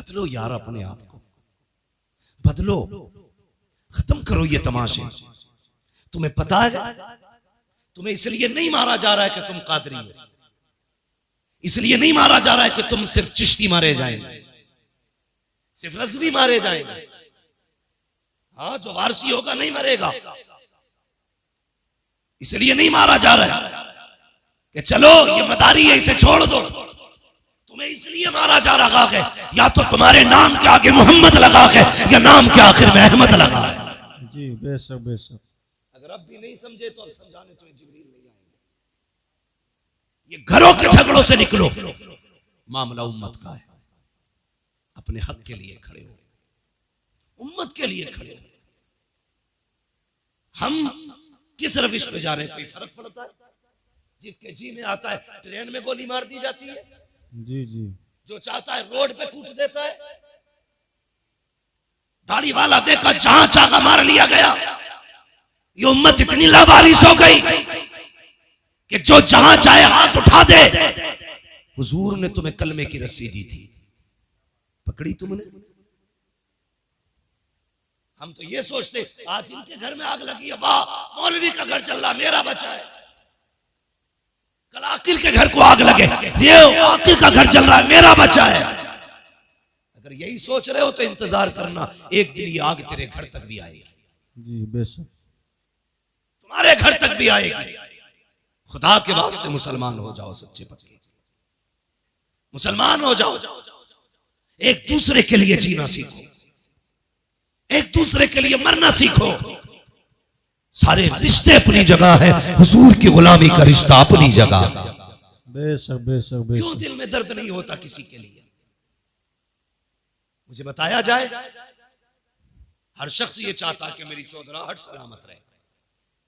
बदलो यार, अपने आप को बदलो, खत्म करो ये तमाशे। तुम्हें पता है तुम्हें इसलिए नहीं मारा जा रहा है कि तुम कादरी हो, इसलिए नहीं मारा जा रहा है कि तुम सिर्फ चिश्ती मारे जाएंगे, सिर्फ रज़वी मारे जाएंगे। हाँ, जो वारसी होगा नहीं मरेगा, इसलिए नहीं मारा जा रहा है कि चलो ये मदारी है इसे छोड़ दो। तुम्हें इसलिए मारा जा रहा है या तो तुम्हारे नाम के आगे मोहम्मद लगा है या नाम के आखिर में अहमद लगा है। जी बेशक बेशक। अगर अब भी नहीं समझे तो समझाने तो जिब्रील नहीं आएंगे। ये घरों के झगड़ों से निकलो, मामला उम्मत का है। अपने हक के लिए खड़े हो, उम्मत के लिए खड़े हो। हम किस रविश पे जा रहे हैं, कोई फर्क पड़ता है? जिसके जी में आता है ट्रेन में गोली मार दी जाती है, जी जी। जो चाहता है रोड पे कूट देता है। दाढ़ी वाला देखा जहां चाहा मार लिया गया। ये उम्मत इतनी लावारिस हो गई कि जो जहां चाहे हाथ उठा दे। हुजूर ने तुम्हें कलमे की रस्सी दी थी, पकड़ी तुमने? हम तो ये सोचते आज इनके घर में आग लगी है, वाह मौलवी का घर चल रहा, मेरा बचा है। कल आकिल के घर को आग लगे, ये आकिल का घर चल रहा है, मेरा बचा है। अगर यही सोच रहे हो तो इंतजार करना, एक दिन ये आग तेरे घर तक भी आएगी। जी बेशक, तुम्हारे घर तक भी आएगी। खुदा के वास्ते मुसलमान हो जाओ, सच्चे पक्के मुसलमान हो जाओ। एक दूसरे के लिए जीना सीखो, एक दूसरे के लिए मरना सीखो। सारे रिश्ते अपनी जगह है, हुजूर की गुलामी का रिश्ता अपनी जगह। बेशक बेशक बेशक। क्यों दिल में दर्द नहीं होता किसी के लिए? मुझे बताया जाए। हर शख्स ये चाहता कि मेरी चौधराहट सलामत रहे,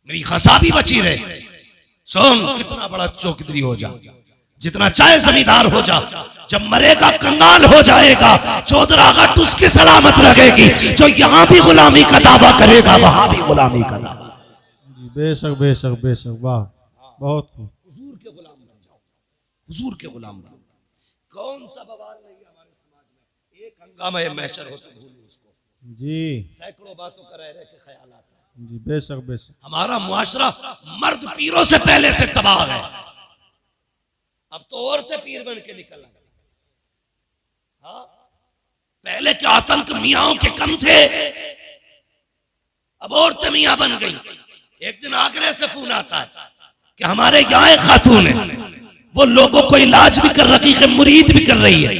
मेरी खसाबी बची रहे। सोम कितना बड़ा चौधरी हो जा, जितना चाहे जमींदार हो जा, जब मरेगा कंगाल हो जाएगा। चौधराहट उसकी सलामत लगेगी जो यहां भी गुलामी का दावा करेगा, वहां भी गुलामी का दावा। बेशक बेशक बेशक, वाह बहुत खूब। हुजूर के गुलाम बन जाओ, हुजूर के गुलाम बन जाओ। कौन सा बवाल नहीं है हमारे समाज में, एक हंगामा महशर हो तो भूलो उसको। जी सैकड़ों बातों का रह के ख्याल आता है। जी बेशक बेशक। हमारा मुआशरा मर्द पीरों से पहले से तबाह है। अब तो औरतें पीर बन के निकल आई। हाँ, पहले के आतंक मियाओं के कम थे, अब औरतें मियां बन गई। एक दिन आगरे से फोन आता है कि हमारे यहाँ खातून है, वो लोगों को इलाज भी कर रही है, मुरीद भी कर रही है।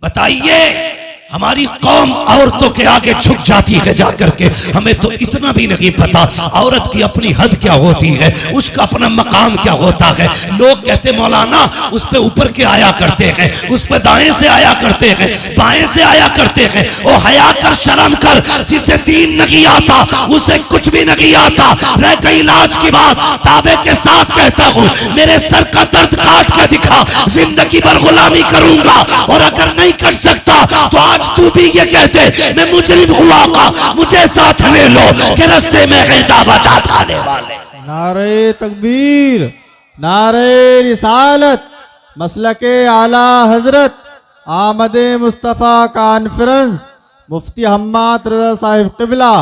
बताइए, हमारी कौम औरतों के आगे झुक जाती है जाकर के। हमें तो इतना भी नहीं पता औरत की अपनी हद क्या होती है, उसका अपना मकाम क्या होता है। लोग कहते मौलाना उस पे ऊपर के आया करते हैं, उस पे दाएं से आया करते हैं, बाएं से आया करते हैं। ओ हया कर, शर्म कर, जिसे दीन नहीं आता उसे कुछ भी नहीं आता। रह गई इलाज की बात, दावे के साथ कहता हूँ, मेरे सर का दर्द काट के दिखा, जिंदगी भर गुलामी करूंगा। और अगर नहीं कर सकता तो आज तू भी ये कहते मैं मुजरिम हुआ का, मुझे साथ ले लो कि रास्ते में है जा बचा जाने वाले। नारे तकबीर, नारे रिसालत, मसलके आला हजरत, आमदे मुस्तफ़ा कॉन्फ्रेंस, मुफ्ती हम्माद रज़ा साहिब क़िबला।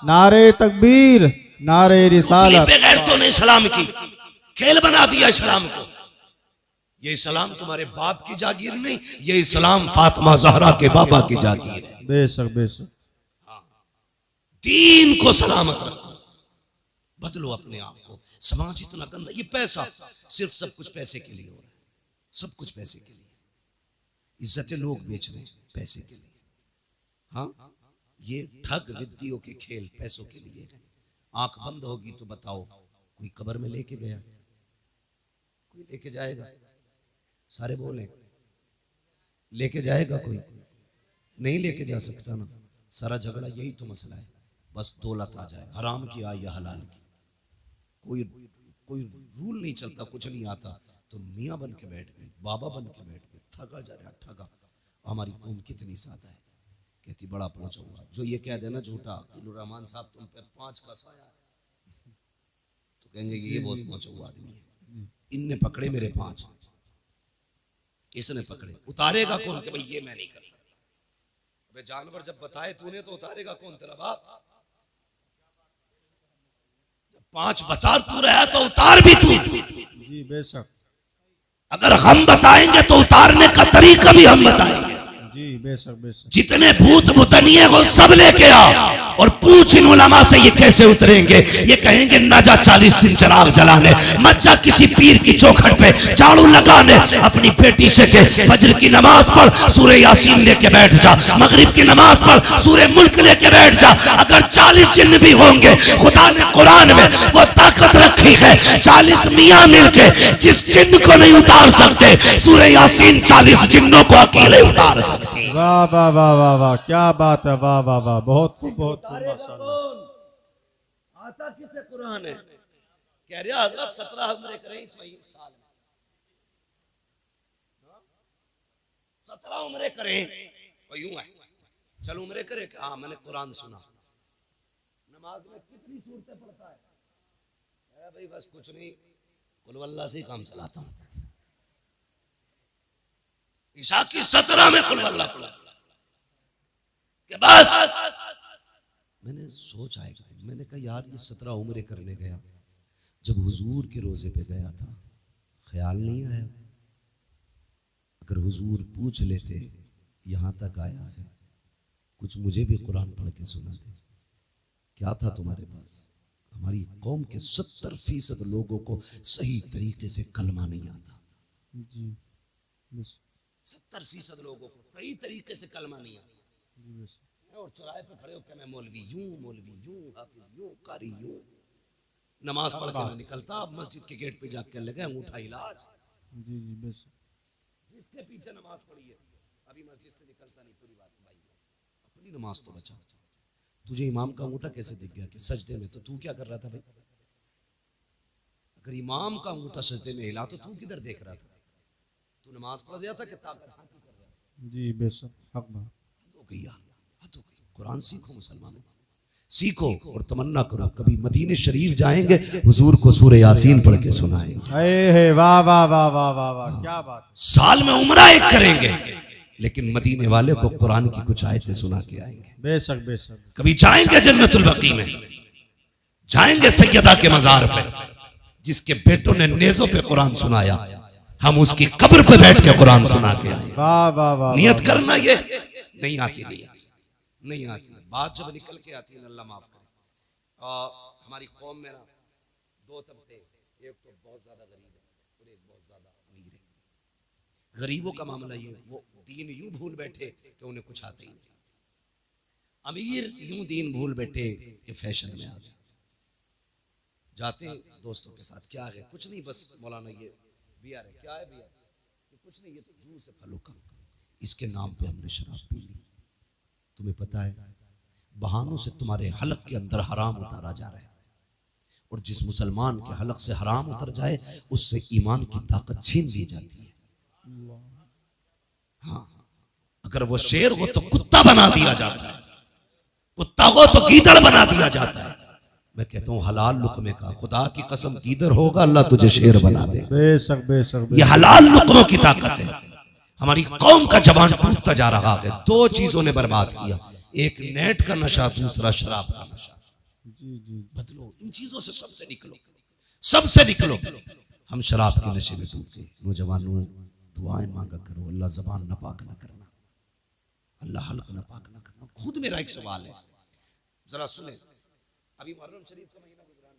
नारे तकबीर, नारे रिसालत। गैरतों ने इस्लाम की खेल बना दिया इस्लाम को। ये इस्लाम तुम्हारे बाप की जागीर नहीं, ये इस्लाम फातिमा ज़हरा के बाबा की जागीर है। बेशक बेशक। दीन को सलामत रखो, बदलो अपने आप को। समाज इतना गंदा, ये पैसा सिर्फ सब कुछ पैसे के लिए हो रहा है, सब कुछ पैसे के लिए। इज्जतें लोग बेच रहे हैं पैसे के लिए। हाँ, ये ठग विद्तियों के खेल पैसों के लिए है। आंख बंद होगी तो बताओ कोई कब्र में लेके गया, कोई लेके जाएगा? सारे बोले लेके जाएगा, कोई नहीं लेके जा सकता ना। सारा झगड़ा यही तो मसला है, बस दौलत आ जाए, हराम की आए या हलाल की। कोई रूल नहीं चलता, कुछ नहीं आता, तो मियाँ बन के बैठ गए, बाबा बन के बैठ गए। थका जा रहा, ठगा। हमारी कौम कितनी सादा है, कहती बड़ा पहुंचा हुआ। जो ये कह देना झूठा रहमान साहब तुम पर 5 का साया, तो कहेंगे ये बहुत पहुंचा हुआ आदमी है। इनने पकड़े मेरे 5, इसने पकड़े, उतारेगा कौन कि भाई ये मैं नहीं कर सकता। वे जानवर जब बताए तूने तो उतारेगा कौन तेरा बाप? जब 5 बता तू रहा तो उतार भी तू। जी बेशक। अगर हम बताएंगे तो उतारने का तरीका भी हम बताएंगे। जी बेशक बेशक। जितने भूत भूतनिये हो सब लेके आ और पूछ इन उलमा से ये कैसे उतरेंगे। ये कहेंगे ना जा 40 दिन चिराग जलाने, मत जा किसी पीर की चौखट पे झाड़ू लगाने, अपनी बेटी से के फजर की नमाज पढ़, सूरह यासीन लेके बैठ जा, मगरिब की नमाज पढ़, सूरह मुल्क लेके बैठ जा। अगर 40 जिन्न भी होंगे, खुदा ने कुरान में वो ताकत रखी है, 40 मियाँ मिलके जिस जिन्न को नहीं उतार सकते, सूरह यासीन 40 जिन्नों को अकेले उतार सकते। वाह वाह वाह वाह वाह, क्या बात है, वाह वाह वाह, बहुत बहुत माशाल्लाह। आता किसे कुरान है? कह रहा हजरत 17 उम्रे करें इस साल में, 17 उम्रे करें। और यूं है चल उम्रे करे कि हाँ मैंने कुरान सुना। नमाज में कितनी सूरतें पढ़ता है? भाई बस कुछ नहीं, कुल वल्लाह से ही काम चलाता हूँ। ईशा की 17 में कुल वल्लाह पढ़ा के बस। मैंने सोच आएगा, मैंने कहा यार ये 17 उम्रे करने गया, जब हुजूर के रोजे पे गया था ख्याल नहीं आया? अगर हुजूर पूछ लेते यहां तक आया है, कुछ मुझे भी कुरान पढ़ के सुनाते। क्या था तुम्हारे पास? हमारी कौम के 70% लोगों को सही तरीके से कलमा नहीं आता। जी 70% लोगों को सही तरीके से कलमा नहीं आता। और चौराहे पे खड़े होकर मैं मौलवी यूं हाफिज यूं कारी यूं, नमाज पढ़ के ना निकलता, मस्जिद के गेट पे जाकर लगे अंगूठा इलाज। जी जी बेशक। जिसके पीछे नमाज पढ़ी है अभी मस्जिद से निकलता नहीं। पूरी बात भाई, अपनी नमाज तो बचा। तुझे इमाम का अंगूठा कैसे दिख गया कि सजदे में? तो तू क्या कर रहा था भाई? अगर इमाम का अंगूठा सजदे में हिला तो तू किधर देख रहा था? तू नमाज पढ़ रहा था कि ताकत हाथी कर रहा था? जी बेशक, हक बात। हो गई कुरान सीखो मुसलमानों, सीखो और तमन्ना करो कभी मदीने शरीफ जाएंगे, हुजूर को सूरह यासीन पढ़ के सुनाएंगे। वाह वाह वाह वाह वाह वाह, क्या बात। साल में उम्रा एक करेंगे, लेकिन मदीने वाले को कुरान की कुछ आयतें सुना के आएंगे। बेशक बेशक। कभी जाएंगे जन्नतुल बकी में, जाएंगे सैयदा के मजार पे, जिसके बेटों ने नेज़ों पे कुरान सुनाया, हम उसकी कब्र पे बैठ के कुरान सुना के आए। वाह वाह वाह। नियत करना ये नहीं आती, नहीं आती। बात जब निकल के आती है, अल्लाह माफ करे। हमारी कौम में ना 2 तबके, एक तो बहुत ज्यादा गरीब है और एक बहुत ज्यादा अमीर है। गरीबों का मामला ये, वो दीन यूं भूल बैठे कि उन्हें कुछ आता ही नहीं। अमीर यूं दीन भूल बैठे कि फैशन में आ गए। जाते दोस्तों के साथ, क्या है? कुछ नहीं, बस मौलाना ये बियर है। क्या है बियर? कुछ नहीं, ये तो जूस है फलों का, इसके नाम पे हमने शराब पी ली। तुम्हें पता है बहानों से तुम्हारे हलक के अंदर हराम उतारा जा रहा है, और जिस मुसलमान के हलक से हराम उतर जाए उससे ईमान की ताकत छीन ली जाती है। हाँ, अगर वो शेर हो तो कुत्ता बना दिया जाता है, कुत्ता हो तो गीदड़ बना दिया जाता है। मैं कहता हूँ हलाल लुकमे का, खुदा की कसम गीदड़ होगा अल्लाह तुझे शेर बना दे। बेशक बेशक। ये हलाल लुकमों की ताकत है। हमारी कौम का जवान टूटता जा रहा है। 2 चीजों ने बर्बाद किया, एक नेट का नशा, दूसरा शराब का नशा। जी जी। बदलो इन चीजों से, सबसे निकलो, सबसे निकलो। हम शराब के नशे में डूब गए। नौजवानों दुआएं मांगा करो, अल्लाह जबान नापाक ना करना, अल्लाह हल्क नापाक ना करना। खुद मेरा एक सवाल है, जरा सुने। अभी मुहर्रम शरीफ का महीना गुजरा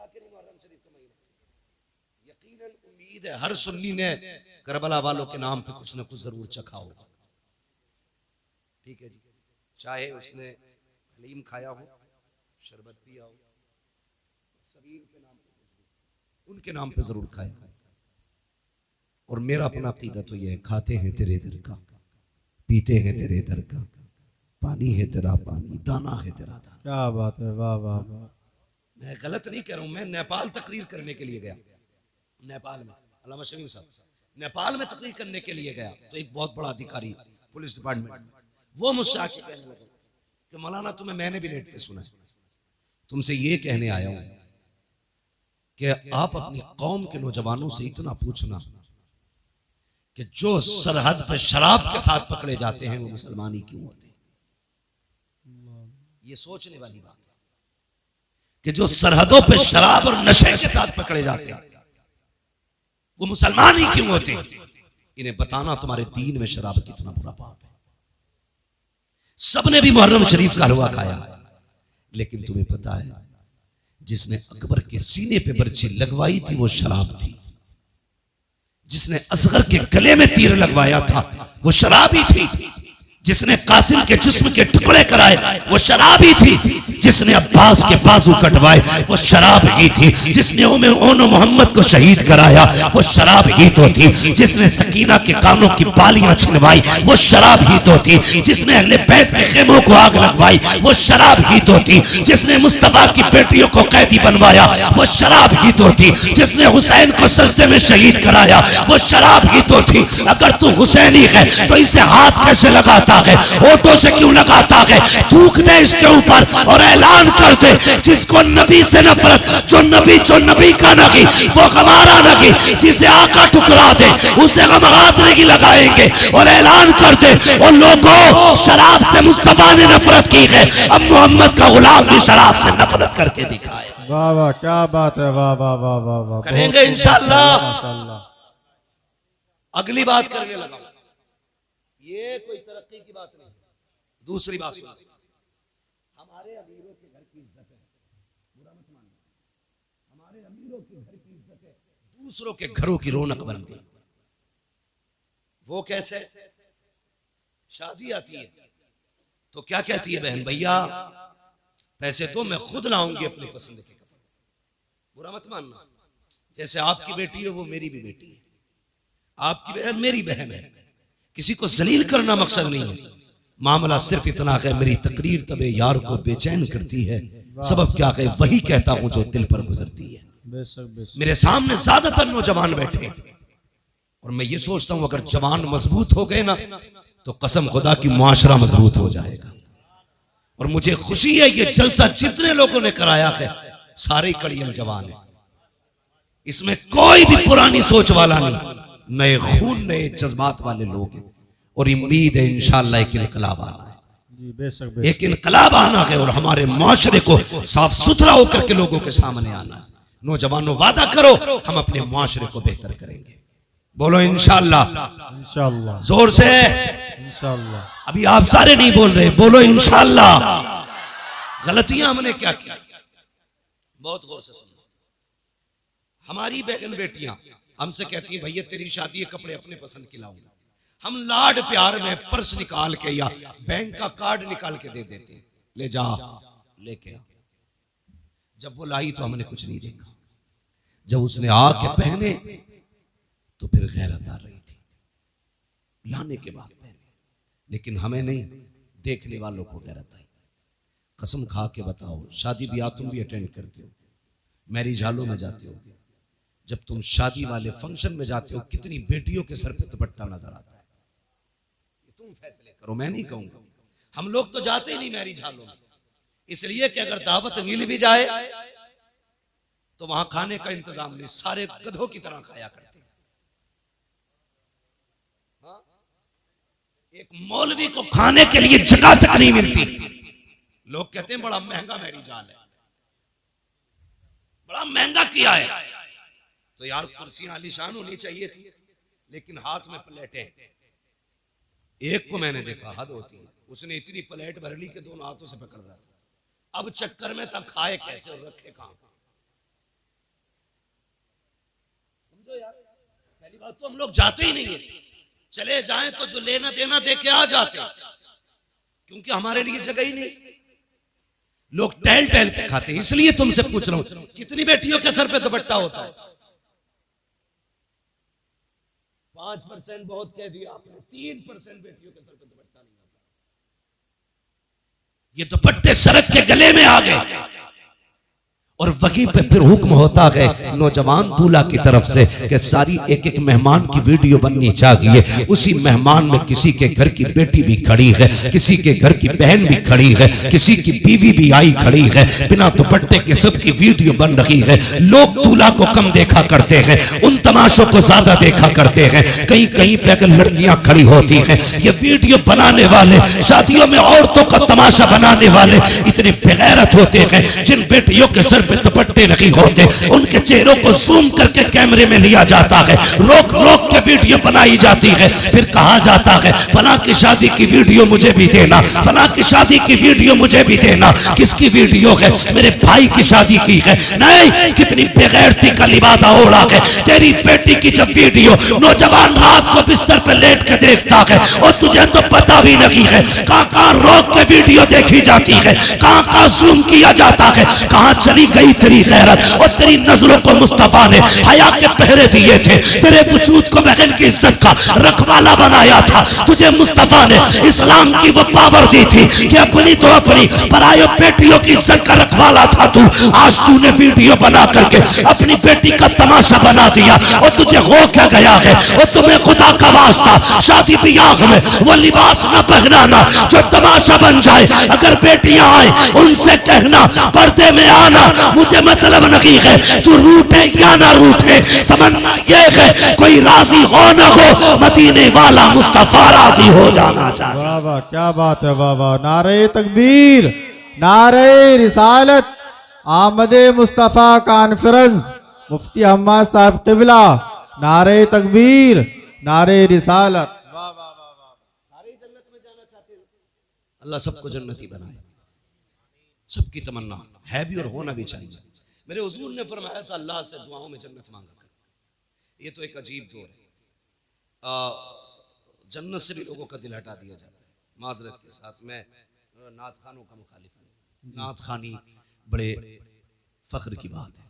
के नहीं, मुहर्रम शरीफ का महीना। यकीनन उम्मीद है हर सुन्नी ने करबला वालों के नाम पे कुछ ना कुछ जरूर चखा होगा। ठीक है जी, चाहे उसने हलीम खाया हो, शरबत पिया हो, सबील के नाम पे उनके नाम पे जरूर खाया। और मेरा अपना अकीदा तो ये है, खाते हैं तेरे दर का, पीते हैं तेरे दर का, पानी है तेरा पानी, दाना है तेरा दाना। क्या बात है, वाह वाह वाह। मैं गलत नहीं कह रहा हूं। मैं नेपाल तकरीर करने के लिए गया, नेपाल में, अल्लामा शमीम साहब नेपाल में तकरीर करने के लिए गया, तो एक बहुत बड़ा अधिकारी पुलिस डिपार्टमेंट, वो मुझसे आके कहने लगा कि मौलाना तुम्हें मैंने भी नेट पे सुना है, तुमसे ये कहने आया हूं कि आप अपनी कौम के नौजवानों से इतना पूछना कि जो सरहद पे शराब के साथ पकड़े जाते हैं वो मुसलमान ही क्यों होते हैं। ये सोचने वाली बात है कि जो सरहदों पे शराब और नशे के साथ पकड़े जाते हैं वो मुसलमान ही क्यों होते हैं। इन्हें बताना तुम्हारे दीन में शराब कितना बुरा पाप है। सबने भी मुहर्रम शरीफ का हलवा खाया, लेकिन तुम्हें पता है जिसने अकबर के सीने पे बर्छी लगवाई थी वो शराब थी। जिसने असगर के गले में तीर लगवाया था वो शराबी थी। जिसने कासिम के जिस्म के टुकड़े कराए वो शराबी थी। जिसने अब्बास के बाजू कटवाए वो शराब ही थी। जिसने ओनो मोहम्मद को शहीद कराया वो शराब ही तो थी। जिसने सकीना के कानों की बालियां छिनवाई वो शराब ही तो थी। जिसने अहले बैत के खेमों को आग लगवाई वो शराब ही तो थी। जिसने मुस्तफा की बेटियों को कैदी बनवाया वो शराब ही तो थी। जिसने हुसैन को सजदे में शहीद कराया वो शराब ही तो थी। अगर तू हुसैनी है तो इसे हाथ कैसे लगाता है, होठों से क्यों लगाता है। थूक दे इसके ऊपर और ऐलान कर दे जिसको नबी से नफरत, जो नबी का नहीं वो हमारा नहीं, जिसे आका ठुकरा दे उसे हम हाथ नहीं लगाएंगे। और ऐलान कर दे और लोगों शराब से मुस्तफा ने नफरत की है, अब मोहम्मद का गुलाम भी शराब से नफरत करके दिखाए। वाह वाह क्या बात है, वाह वाह वाह वाह वाह। करेंगे इंशाअल्लाह। अगली बात करने लगा, ये कोई तरक्की की बात नहीं। दूसरी बात सुनो, हमारे अमीरों के घर की इज्जत है, बुरा मत मानना। हमारे अमीरों के घर की इज्जत है, दूसरों के घरों की रौनक बन गई। वो कैसे? शादी आती है तो क्या कहती है बहन, भैया पैसे तो मैं खुद लाऊंगी अपनी पसंद के कपड़े। बुरा मत मानना, जैसे आपकी बेटी है वो मेरी भी बेटी है, आपकी बहन मेरी बहन है। किसी को जलील करना मकसद नहीं है। मामला सिर्फ इतना है, मेरी तकरीर तबे यार को बेचैन करती है, सबब क्या है वही कहता हूं जो दिल पर गुजरती है। मेरे सामने ज्यादातर नौजवान बैठे और मैं ये सोचता हूं अगर जवान मजबूत हो गए ना तो कसम खुदा की मुआशरा मजबूत हो जाएगा। और मुझे खुशी है ये जलसा जितने लोगों ने कराया है सारे कड़ियल जवान है, इसमें कोई भी पुरानी सोच वाला नहीं, नए खून नए जज्बात वाले लोग हैं। और उम्मीद है इंशाअल्लाह एक इनकलाब आना है, एक इनकलाब आना है और हमारे माशरे को साफ सुथरा होकर के लोगों के सामने आना है। नौजवानों वादा करो हम अपने माशरे को बेहतर करेंगे। बोलो इंशाअल्लाह, इंशाअल्लाह, जोर से इंशाअल्लाह। अभी आप सारे नहीं बोल रहे, बोलो इंशाअल्लाह। गलतियां हमने क्या की, बहुत गौर से सुनो। हमारी बहन बेटियां हमसे कहती हैं भैया तेरी शादी है, कपड़े अपने पसंद के लाऊंगा। हम लाड प्यार में पर्स निकाल के या बैंक का कार्ड निकाल के दे देते, ले जा लेके। जब वो लाई तो हमने कुछ नहीं देखा, जब उसने आके पहने तो फिर गैरत आ रही थी लाने के बाद पहने, लेकिन हमें नहीं, देखने वालों को गैरत आई। कसम खा के बताओ, शादी ब्याह तुम भी अटेंड करते हो, मैरिज हॉलों में जाते हो, जब तुम शादी वाले फंक्शन में जाते हो कितनी बेटियों के सर पे दुपट्टा नजर आता है। तुम फैसले करो, मैं नहीं कहूंगा। हम लोग तो जाते ही नहीं मैरिज हॉलों में, इसलिए कि अगर दावत मिल भी जाए तो वहां खाने का इंतजाम नहीं, सारे गधों की तरह खाया करते हैं। हाँ? एक मौलवी को खाने के लिए जगह तक नहीं मिलती। लोग कहते हैं बड़ा महंगा मैरिज हॉल है, बड़ा महंगा किया है। तो यार कुर्सियां आलीशान होनी चाहिए थी, लेकिन हाथ में प्लेटें। एक को मैंने देखा, हद होती है, उसने इतनी प्लेट भर ली कि दोनों हाथों से पकड़ रहा था। अब चक्कर में था खाए कैसे और रखे कहां। समझो यार, पहली बात तो हम लोग जाते ही नहीं है, चले जाएं तो जो लेना देना दे के आ जाते, क्योंकि हमारे लिए जगह ही नहीं। लोग टहल टहल के खाते। इसलिए तुमसे पूछ रहा हूं कितनी बेटियों के सर पे दुपट्टा होता है? 5% बहुत कह दिया आपने, 3% बेटियों के सर पे दुपट्टा नहीं होता। ये दुपट्टे सड़क के गले में आ गए और वहीं पे फिर हुक्म होता है नौजवान दूल्हा की तरफ से कि सारी एक एक मेहमान की वीडियो बननी चाहिए। उसी मेहमान में किसी के घर की बेटी भी खड़ी है, किसी के घर की बहन भी खड़ी है, किसी की बीवी भी आई खड़ी है, बिना दुपट्टे के सबकी वीडियो बन रही है। लोग दूल्हा को कम देखा करते हैं, उन तमाशों को ज्यादा देखा करते हैं। कहीं कहीं पे अगर लड़कियां खड़ी होती हैं, ये वीडियो बनाने वाले, शादियों में औरतों का तमाशा बनाने वाले इतने बेगैरत होते हैं। जिन बेटियों के सर पे दुपट्टे नहीं होते, उनके चेहरों को जूम करके कैमरे में लिया जाता है, रोक रोक के वीडियो बनाई जाती है। फिर कहा जाता है फला की शादी की वीडियो मुझे भी देना, फला की शादी की वीडियो मुझे भी देना। किसकी वीडियो है? मेरे भाई की शादी की है। नहीं, कितनी बेगैरती का लिबादा ओढ़ा है। तेरी बेटी की जब वीडियो नौजवान रात को बिस्तर पे लेट के देखता है और तुझे तो पता भी नहीं है कहां रोक के वीडियो देखी जाती है, कहां जूम किया जाता है, कहां चली गई तेरी गैरत। और तेरी नजरों को मुस्तफा ने हया के पहरे दिए थे, तेरे वजूद को बहन की इज्जत का रखवाला बनाया था। तुझे मुस्तफा ने इस्लाम की वो पावर दी थी कि अपनी तो अपनी पराये बेटियों की इज्जत का रखवाला था तू। आज तूने वीडियो बना करके अपनी बेटी का तमाशा बना दिया और तुझे हो क्या गया है? और तुम्हें खुदा का वास्ता शादी ब्याह में वो लिबास न पहनाना जो तमाशा बन जाए। अगर बेटियां आए उनसे कहना पर्दे में आना, मुझे मतलब नहीं है तू रूठे या ना रूठे, तमन्ना ये है कोई राजी हो ना हो, मदीने वाला मुस्तफा राजी हो जाना चाहिए। वाह वाह, क्या बात है, वाह वाह। नारे तकबीर, नारे रिसालत, आमदे मुस्तफा कॉन्फ्रेंस, मुफ्ती हम्माद साहब किबला, नारे तकबीर, नारे रिसालत। वाह वाह वाह वाह। सारे जन्नत में जाना चाहते हैं, अल्लाह सबको जन्नती बनाए। सबकी तमन्ना है भी और होना भी चाहिए। मेरे हुजूर ने फरमाया था अल्लाह से दुआओं में जन्नत मांगा कर। ये तो एक अजीब दौर है, जन्नत से भी लोगों का दिल हटा दिया जाता है। माजरत के साथ मैं नात खानों का मुखालिफ हूँ। नात खानी बड़े फख्र की बात है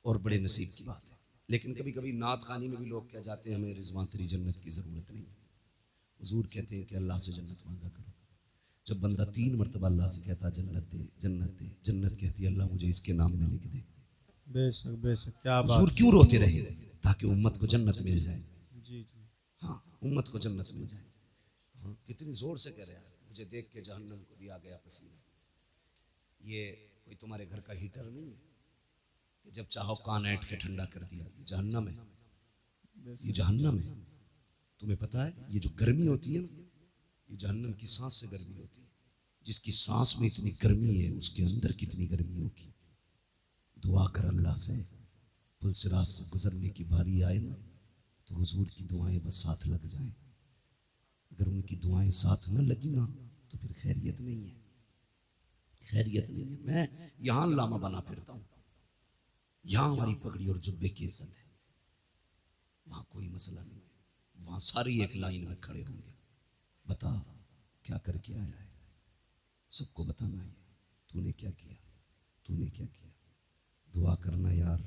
और बड़े नसीब की बात है, लेकिन कभी कभी नात खानी में भी लोग कह जाते हैं हमें रिजवान तेरी जन्नत की जरूरत नहीं है। हुजूर कहते हैं कि अल्लाह से जन्नत मांगा करो। जब बंदा 3 मरतबा अल्लाह से कहता जन्नत दे, जन्नत दे, जन्नत कहती है अल्लाह मुझे इसके नाम में लिख दे। बेशक बेशक, क्या बात। हुजूर क्यों रोते रहे? ताकि उम्मत को जन्नत मिल जाए। जी जी, हाँ, उम्मत को जन्नत मिल जाए। हाँ, कितनी जोर से कह रहे हैं मुझे देख के जहन्नम को दिया गया पसीना। ये कोई तुम्हारे घर का हीटर नहीं है कि जब चाहो कान ऐंठ के ठंडा कर दिया। ये जहन्नम है, ये जहन्नम है। तुम्हें पता है ये जो गर्मी होती है ना, ये जहन्नम की सांस से गर्मी होती है। जिसकी सांस में इतनी गर्मी है उसके अंदर कितनी गर्मी होगी। दुआ कर अल्लाह से, पुलसिरात से गुजरने की बारी आए ना तो हुजूर की दुआएं बस साथ लग जाएं। अगर उनकी दुआएं साथ न लगी ना तो फिर खैरियत नहीं है, खैरियत नहीं है। मैं यहाँ लामा बना फिरता हूँ, यहाँ हमारी पगड़ी और जुब्बे की इज्जत है, वहाँ कोई मसला नहीं है। वहाँ सारी एक लाइन में खड़े होंगे, बता क्या करके आया है, सबको बताना है तूने क्या किया, तूने क्या किया। दुआ करना यार,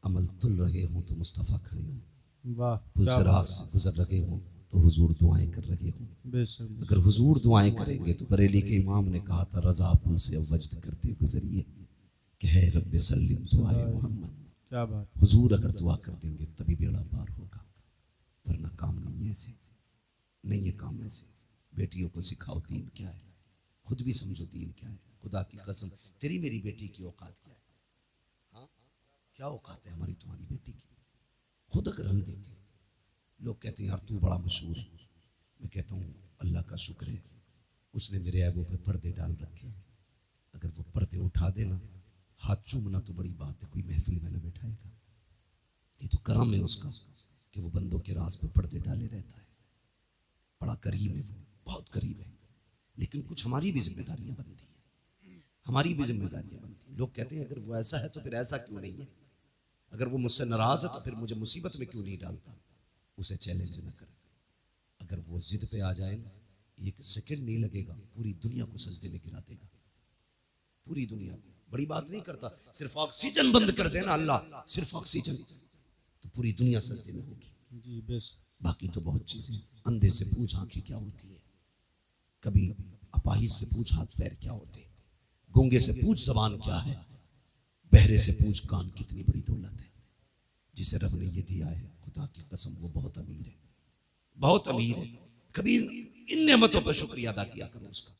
अमल तुल रहे हो तो मुस्तफ़ा खड़े हो, वाह, पुलसिरात से गुजर रहे हो तो हुजूर दुआएं कर रहे हो। बेशक। अगर हुजूर दुआएं करेंगे तो बरेली के इमाम ने कहा था रजा पुल से वजद करते गुजरिए कि है रब्बे सल्लिम दुआए मोहम्मद। क्या बात। हुजूर अगर दुआ कर देंगे तभी बेड़ा पार होगा, वरना काम नहीं है ऐसे, नहीं है काम ऐसे। बेटियों को सिखाओ दीन क्या है, खुद भी समझो दीन क्या है। खुदा की कसम तेरी मेरी बेटी की औकात क्या है? हाँ, क्या औकात है हमारी तुम्हारी बेटी की? खुद अगर हम देखें, लोग कहते हैं यार तू बड़ा मशहूर है। मैं कहता हूँ अल्लाह का शुक्र है उसने मेरे ऐबों पे पर्दे डाल रखे हैं। अगर वो पर्दे उठा देना, हाथ चूमना तो बड़ी बात है, कोई महफिल में न बैठाएगा। ये तो करम है उसका कि वो बंदों के राज पे पर्दे डाले रहता है। बड़ा करीब है वो, बहुत करीब है। लेकिन कुछ हमारी भी जिम्मेदारियां बनती हैं, हमारी भी जिम्मेदारियां बनती हैं। लोग कहते हैं अगर वो ऐसा है तो फिर ऐसा क्यों नहीं है? अगर वो मुझसे नाराज है तो फिर मुझे मुसीबत में क्यों नहीं डालता? उसे चैलेंज न कर। अगर वो जिद पे आ जाए ना, 1 सेकंड नहीं लगेगा, पूरी दुनिया को सजदे में गिरा देगा, पूरी दुनिया को। बड़ी बात नहीं करता, सिर्फ ऑक्सीजन बंद कर देना अल्लाह, सिर्फ ऑक्सीजन, तो पूरी दुनिया सजदे में होगी। जी बेश। बाकी तो बहुत चीजें। अंधे से पूछ आंखें क्या होती है, कभी अपाहिज से पूछ हाथ पैर क्या होते, गूंगे से पूछ जबान क्या है, चेहरे से पूछ कान कितनी बड़ी दौलत है। जिसे रब ने ये दिया है, खुदा की कसम वो बहुत अमीर है, बहुत अमीर है। कभी इन नेमतों पर शुक्रिया अदा किया करो उसका।